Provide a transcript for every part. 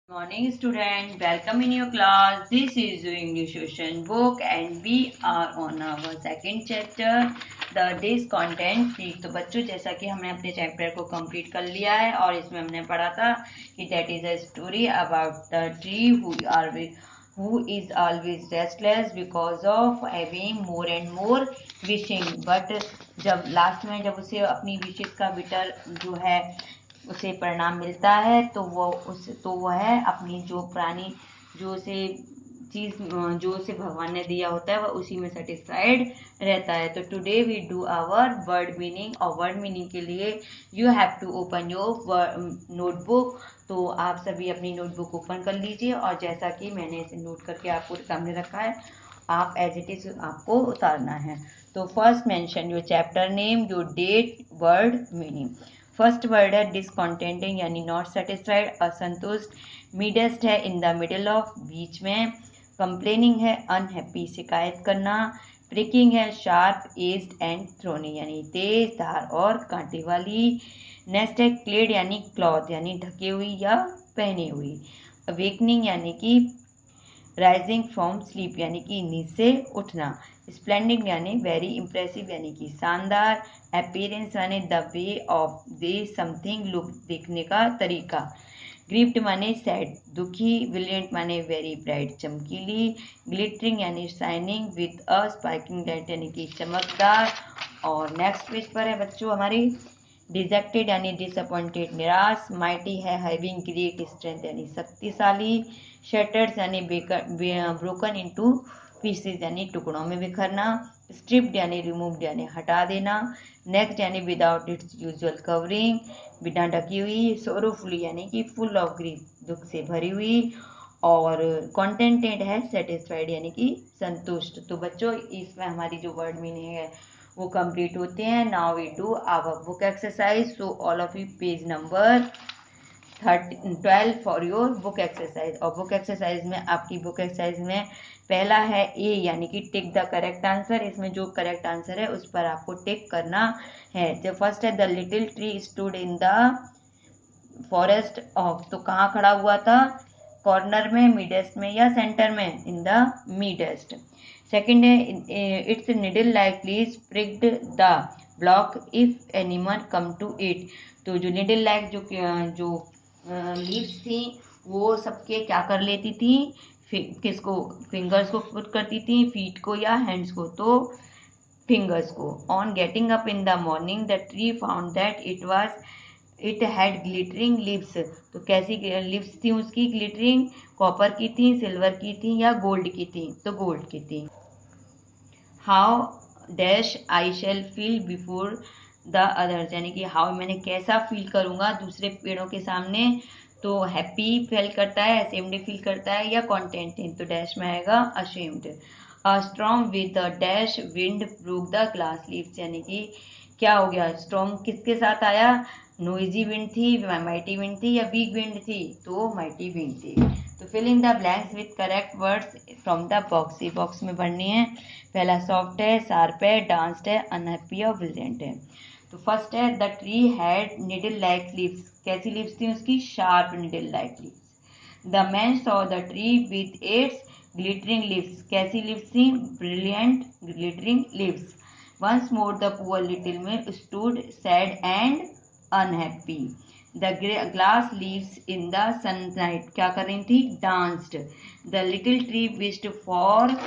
Morning student, welcome in your class. This is your English Ocean book and we are on our second chapter, the day's content free. तो बच्चों, जैसा कि हमने अपने chapter को complete कर लिया है और इसमें हमने पढ़ा था कि that is a story about the tree who is always restless because of having more and more wishing. But जब लास्ट में जब उसे अपनी विशेष का बिटर जो है उसे परिणाम मिलता है तो वो है अपनी जो पुरानी जो उसे चीज जो उसे भगवान ने दिया होता है वह उसी में सेटिस्फाइड रहता है। तो today we do our word meaning और वर्ड मीनिंग के लिए you have to open your notebook. तो आप सभी अपनी नोटबुक ओपन कर लीजिए और जैसा कि मैंने इसे नोट करके आपको सामने रखा है आप एज इट इज आपको उतारना है। तो first mention your chapter name, your date, word meaning. First word है डिसकॉन्टेंटिंग यानी नॉट सेटिस्फाइड, असंतुष्ट। मिडेस्ट है इन द मिडल ऑफ, बीच में। कंप्लेनिंग है अनहैप्पी, शिकायत करना। प्रिकिंग है शार्प, एज्ड एंड थ्रोनी यानी तेज, धार और कांटे वाली। नेक्स्ट है क्लेड यानी क्लॉथ यानी ढके हुई या पहनी हुई। अवेकनिंग यानी कि राइजिंग फ्रॉम स्लीप यानी कि नींद से उठना। स्प्लेंडिड यानी वेरी इंप्रेसिव यानी कि शानदार। अपीयरेंस माने the way of they something look, देखने का तरीका। ग्रीव्ड माने सैड, दुखी। ब्रिलियंट माने वेरी ब्राइट, चमकीली। ग्लिटरिंग यानी shining with a sparking light यानी कि चमकदार। और नेक्स्ट पेज पर है बच्चों हमारी डिजेक्टेड यानी डिसअपॉइंटेड, निराश। माइटी है हैविंग ग्रेट स्ट्रेंथ यानी शक्तिशाली। शटर्स यानी ब्रोकन इनटू पीसेस यानी टुकड़ों में बिखरना। स्ट्रिप्ड यानी रिमूव्ड यानी हटा देना। नेक्स्ट यानी विदाउट इट्स यूजुअल कवरिंग, बिना ढकी हुई। सोरोफुली यानी कि फुल ऑफ ग्रीफ, दुख से भरी हुई। और कॉन्टेंटेड है सेटिस्फाइड यानी कि संतुष्ट। तो बच्चों इसमें हमारी जो वर्ड मीनिंग है वो कंप्लीट होते हैं। Now we do our book exercise. So all of you page number 12 for your book exercise. और बुक एक्सरसाइज में आपकी बुक एक्सरसाइज में पहला है ए यानी कि टिक द करेक्ट आंसर। इसमें जो करेक्ट आंसर है उस पर आपको टिक करना है। जो फर्स्ट है the little tree stood in the forest of, तो कहाँ खड़ा हुआ था? कॉर्नर में, मिडेस्ट में या सेंटर में? In the midst. सेकेंड है it's needle like leaves pricked the block if anyone come to it. तो जो निडल लाइक जो लीव्स थी वो सबके क्या कर लेती थी? किसको? फिंगर्स को पुट करती थी, फीट को या हैंड्स को? तो फिंगर्स को। On getting up in the morning the tree found that it had glittering leaves. तो कैसी लिव्स थी उसकी? ग्लिटरिंग, कॉपर की थी, सिल्वर की थी या गोल्ड की थी? तो गोल्ड की थी। How dash I shall feel before the others यानी कि हाउ मैंने कैसा फील करूंगा दूसरे पेड़ों के सामने? तो हैप्पी फील करता है, असेम्ड फील करता है या कॉन्टेंटेड? तो डैश में आएगा ashamed. A storm with the dash wind broke the glass leaves यानी कि क्या हो गया? स्टॉर्म किसके साथ आया? नोइजी विंड थी, माइटी विंड थी या वीक विंड थी? तो माइटी विंड थी। तो fill in the blanks with correct words from the box. ये बॉक्स में भरनी है। पहला सॉफ्ट है, शार्प है, डांस्ड है, अनहैप्पी और ब्रिलियंट है। तो फर्स्ट है the tree had needle like leaves. कैसी लीव्स थी उसकी? Sharp needle like leaves. The man saw the tree with its glittering leaves. कैसी लीव्स थी? Brilliant glittering leaves. Once more the poor little man stood sad and unhappy. The glass leaves in the sunlight क्या कर रही थी? Danced. The little tree wished for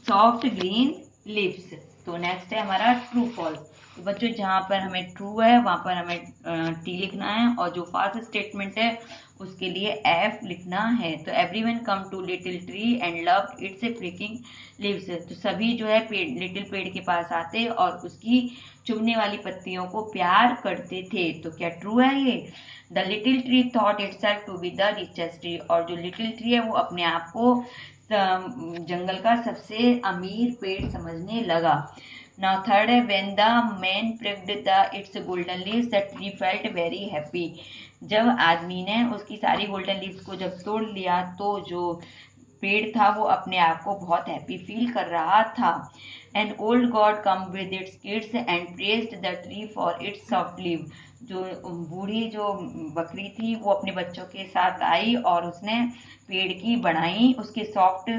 soft green lips. तो next है हमारा true false. तो बच्चों जहां पर हमें ट्रू है वहां पर हमें टी लिखना है और जो फॉल्स स्टेटमेंट है उसके लिए एफ लिखना है। तो everyone come to little tree and love its flicking leaves. तो सभी जो है लिटिल पेड़ के पास आते और उसकी चुभने वाली पत्तियों को प्यार करते थे। तो क्या ट्रू है ये? The little tree thought itself to be the richest tree. और जो लिटिल ट्री है वो अपने आप को जंगल का सबसे अमीर पेड़ समझने लगा। नाउ थर्ड है when the man pricked the its golden leaves the tree felt very happy. जब आदमी ने उसकी सारी गोल्डन लीव्स को जब तोड़ लिया तो जो पेड़ था वो अपने आप को बहुत हैप्पी फील कर रहा था। An old God come with its kids and praised the tree for its soft leave. जो बूढ़ी जो बकरी थी वो अपने बच्चों के साथ आई और उसने पेड़ की बढ़ाई, उसके सॉफ्ट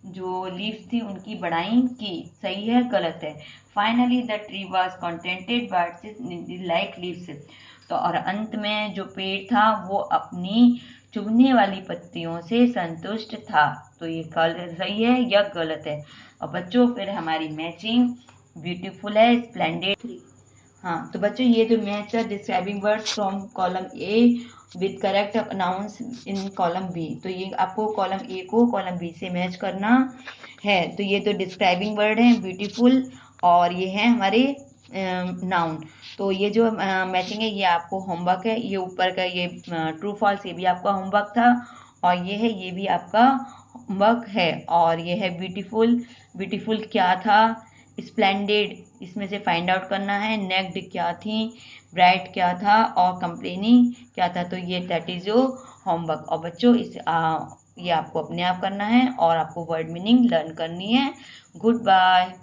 जो लीव्स थी उनकी बढ़ाई की। सही है गलत है? Finally the tree was contented but like leaves. तो और अंत में जो पेड़ था वो अपनी चुभने वाली पत्तियों से संतुष्ट था। तो ये सही है या गलत है? और बच्चों फिर हमारी मैचिंग ब्यूटीफुल है, स्प्लेंडेड। हाँ, तो बच्चों ये जो मैच है describing words from column A with correct nouns in column B. तो ये आपको कॉलम ए को कॉलम बी से मैच करना है। तो ये तो डिस्क्राइबिंग वर्ड है ब्यूटीफुल और ये है हमारे नाउन। तो ये जो मैचिंग है ये आपको होमवर्क है। ये ऊपर का ये ट्रू फॉल्स ये भी आपका होमवर्क था और ये है ये भी आपका होमवर्क है। और ये है ब्यूटीफुल, ब्यूटीफुल क्या था, स्प्लेंडेड इसमें से फाइंड आउट करना है, नेक्ड क्या थी, ब्राइट क्या था और कंप्लेनिंग क्या था। तो ये दैट इज योर होमवर्क। और बच्चों ये आपको अपने आप करना है और आपको वर्ड मीनिंग लर्न करनी है। Good bye.